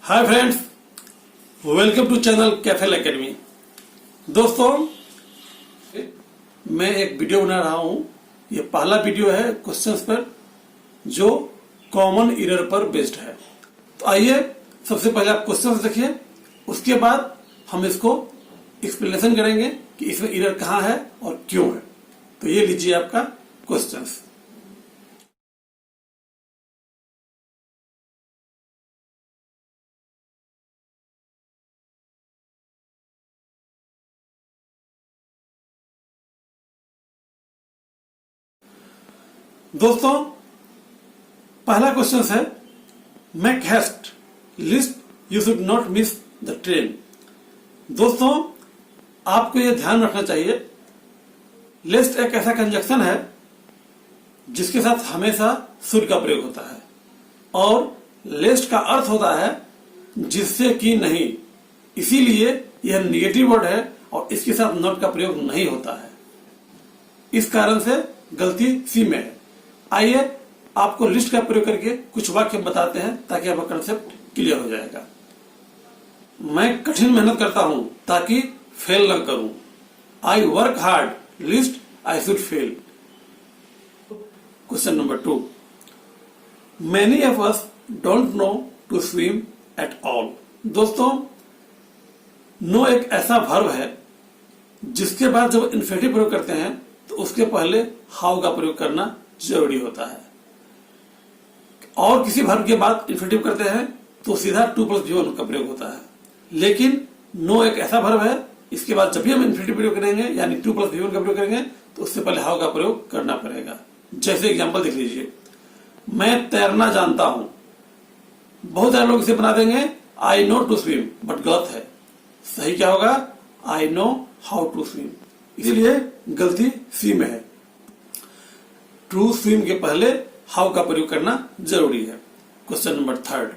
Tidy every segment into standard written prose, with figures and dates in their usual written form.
Hi friends, welcome to channel कैफेल academy. दोस्तों, मैं एक वीडियो बना रहा हूं। ये पहला वीडियो है क्वेश्चंस पर जो कॉमन एरर पर बेस्ड है। तो आइए सबसे पहले आप क्वेश्चंस देखिए, उसके बाद हम इसको एक्सप्लेनेशन करेंगे कि इसमें एरर कहां है और क्यों है। तो ये लीजिए आपका क्वेश्चंस। दोस्तों, पहला क्वेश्चन है make heist list you should not miss the train. दोस्तों, आपको यह ध्यान रखना चाहिए, लिस्ट एक ऐसा कंजक्शन है जिसके साथ हमेशा शुड का प्रयोग होता है और लिस्ट का अर्थ होता है जिससे कि नहीं। इसीलिए यह निगेटिव वर्ड है और इसके साथ नॉट का प्रयोग नहीं होता है। इस कारण से गलती सी में है। आइए आपको लिस्ट का प्रयोग करके कुछ वाक्य बताते हैं ताकि आपका कंसेप्ट क्लियर हो जाएगा। मैं कठिन मेहनत करता हूं ताकि फेल न करूं। I work hard lest I should fail. Question number 2, many of us don't know to swim at all. दोस्तों, नो एक ऐसा वर्ब है जिसके बाद जब इन्फिनिटिव प्रयोग करते हैं तो उसके पहले हाउ का प्रयोग करना जरूरी होता है। और किसी वर्ब के बाद इन्फिनिटिव करते हैं तो सीधा टू प्लस V1 का प्रयोग होता है। लेकिन नो एक ऐसा वर्ब है, इसके बाद जब भी हम इन्फिनिटिव प्रयोग करेंगे यानी टू प्लस V1 का प्रयोग करेंगे तो उससे पहले हाउ का प्रयोग करना पड़ेगा। जैसे एग्जांपल देख लीजिए, मैं तैरना जानता हूं। बहुत सारे लोग इसे बना देंगे I know to swim, but गलत है। सही क्या होगा? I know how to swim. इसलिए गलती सी में है। टू स्विम के पहले हाउ का प्रयोग करना जरूरी है। Question number 3,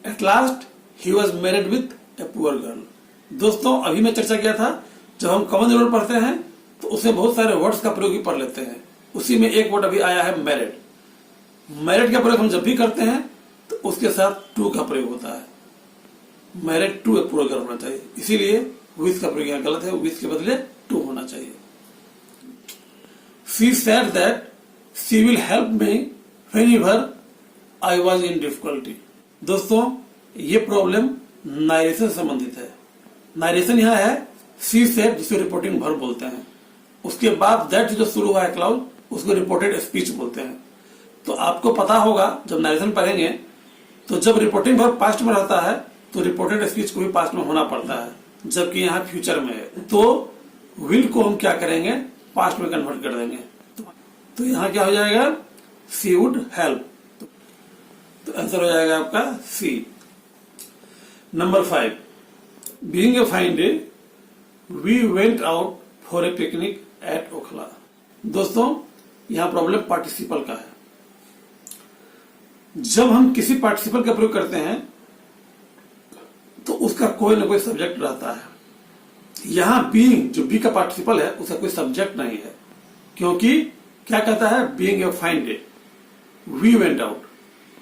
at last he was married with A poor girl. दोस्तों, अभी मैं चर्चा किया था जब हम कॉमन वर्ड पढ़ते हैं तो उसमें बहुत सारे वर्ड्स का प्रयोग ही पढ़ लेते हैं। उसी में एक वर्ड अभी आया है मैरिड। मैरिड का प्रयोग हम जब भी करते हैं तो उसके साथ टू का प्रयोग होता है। Married to a poor girl होना चाहिए, इसीलिए विथ का प्रयोग यहाँ गलत है। विथ के बदले टू होना चाहिए। She said that she will help me whenever I was in difficulty। दोस्तों, ये प्रॉब्लम नारेशन से संबंधित है। नारेशन यहाँ है she said, जिसको रिपोर्टिंग वर्ब बोलते हैं। उसके बाद दैट जो शुरू हुआ है क्लाउड, उसको रिपोर्टेड स्पीच बोलते हैं। तो आपको पता होगा जब नारेशन पढ़ेंगे तो जब रिपोर्टिंग वर्ब पास्ट में रहता है तो रिपोर्टेड स्पीच को भी पास्ट में होना पड़ता है, जबकि यहाँ फ्यूचर में है। तो विल को हम क्या करेंगे? पास्ट में कन्वर्ट कर देंगे। तो यहां क्या हो जाएगा? C would help. तो आंसर हो जाएगा आपका C. Number 5, being a fine day we went out for a picnic at Okhla. दोस्तों, यहां प्रॉब्लम पार्टिसिपल का है। जब हम किसी पार्टिसिपल का प्रयोग करते हैं तो उसका कोई ना कोई सब्जेक्ट रहता है। यहां बीइंग, जो बी का पार्टिसिपल है, उसका कोई सब्जेक्ट नहीं है, क्योंकि क्या कहता है? Being a fine day we went out.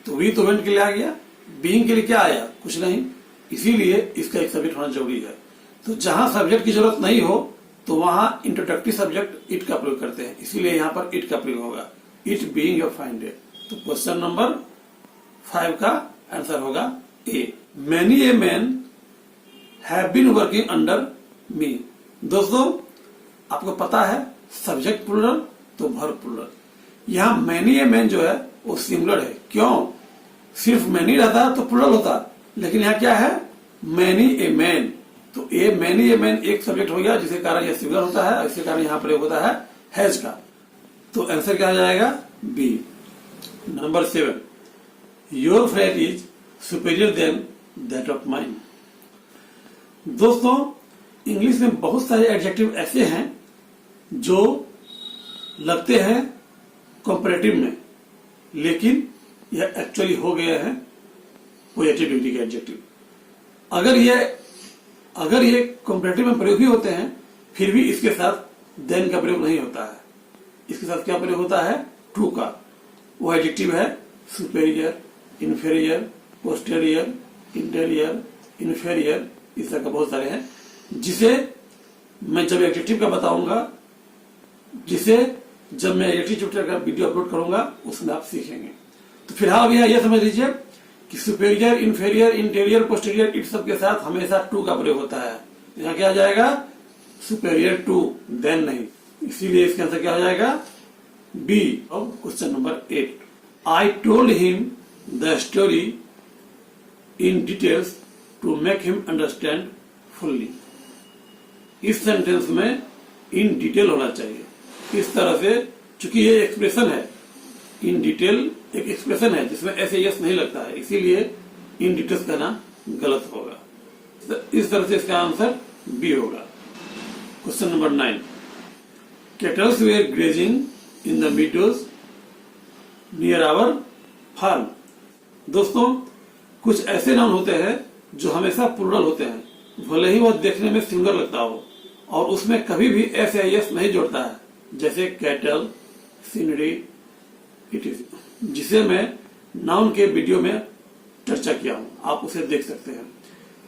तो वी तो वेंट के लिए आ गया, बीइंग के लिए क्या आया? कुछ नहीं। इसीलिए इसका एक सब्जेक्ट होना जरूरी है। तो जहां सब्जेक्ट की जरूरत नहीं हो तो वहां इंट्रोडक्टिव सब्जेक्ट इट का प्रयोग करते हैं, इसीलिए यहां पर इट का प्रयोग होगा। It being a fine day. तो क्वेश्चन नंबर 5 का आंसर होगा A. Many a man have been working under me. दोस्तों, आपको पता है सब्जेक्ट प्लूरल तो वर्ब प्लूरल। यहां मैनी ए मैन जो है वो सिंगुलर है। क्यों? सिर्फ मैनी रहता तो प्लूरल होता, लेकिन यहां क्या है? Many a man. तो ए मैनी ए मैन एक सब्जेक्ट हो गया, जिसके कारण यह सिंगुलर होता है, इसके कारण यहां प्रयोग होता है हैज का। तो आंसर क्या हो जाएगा? B. Number 7, your flat is superior than that of mine. दोस्तों, इंग्लिश में बहुत सारे एडजेक्टिव ऐसे हैं जो लगते हैं कंपैरेटिव में, लेकिन यह एक्चुअली हो गए हैं पॉजिटिव डिग्री के एडजेक्टिव। अगर ये कंपैरेटिव में प्रयोग भी होते हैं फिर भी इसके साथ देन का प्रयोग नहीं होता है। इसके साथ क्या प्रयोग होता है? टू का। वो एडजेक्टिव है superior, inferior, posterior, interior, inferior, इस तरह का बहुत सारे हैं, जिसे मैं जब एडजेक्टिव का बताऊंगा, जिसे जब मैं एडजेक्टिव चैप्टर का वीडियो अपलोड करूंगा उसमें आप सीखेंगे। तो फिलहाल अब यह समझ लीजिए कि सुपेरियर, इन्फीरियर, इंटीरियर, पोस्टीरियर, इस सब के साथ हमेशा टू का प्रयोग होता है। यहाँ क्या आ जाएगा? सुपेरियर टू, देन नहीं, इसीलिए इसका आंसर क्या हो जाएगा? B of question number 8। I told him the story in details to make him understand fully. इस सेंटेंस में इन डिटेल होना चाहिए। इस तरह से, चूंकि ये एक्सप्रेशन है, इन डिटेल एक एक्सप्रेशन है जिसमें ऐसे यस नहीं लगता है, इसीलिए इन डिटेल्स कहना गलत होगा। इस तरह से इसका आंसर बी होगा। Question number 9। Cattles were grazing in the meadows near our farm. दोस्तों, कुछ ऐसे नाउन होते हैं जो हमेशा प्लूरल होते हैं, भले ही वह देखने में सिंगुलर लगता हो, और उसमें कभी भी एस या एस नहीं जोड़ता है, जैसे कैटल, सीनरी, जिसे मैं नाउन के वीडियो में चर्चा किया हूं, आप उसे देख सकते हैं।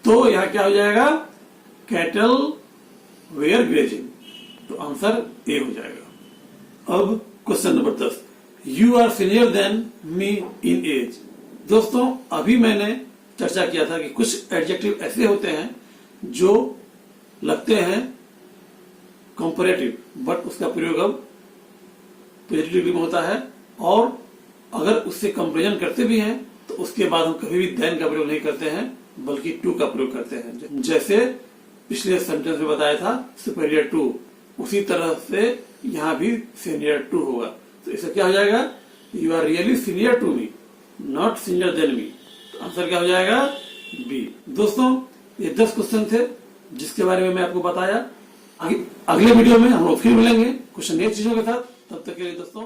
तो यहां क्या हो जाएगा? कैटल वेयर ग्रेजिंग, तो आंसर ए हो जाएगा। अब question number 10। You are senior than me in age. दोस्तों, अभी मैंने चर्चा किया था कि कुछ एडजेक्टिव ऐसे होते हैं जो लगते हैं कंपैरेटिव, बट उसका प्रयोग अब पॉजिटिव डिग्री में होता है, और अगर उससे कंपेरिजन करते भी हैं तो उसके बाद हम कभी भी देन का प्रयोग नहीं करते हैं, बल्कि टू का प्रयोग करते हैं। जैसे पिछले सेंटेंस में बताया था सुपेरियर टू, उसी तरह से यहाँ भी सीनियर टू होगा। तो इससे क्या हो जाएगा? You are really senior to me, not senior than me. तो आंसर क्या हो जाएगा? बी। दोस्तों, ये 10 क्वेश्चन थे जिसके बारे में मैं आपको बताया। अगले वीडियो में हम लोग फिर मिलेंगे कुछ नई चीजों के साथ। तब तक के लिए दोस्तों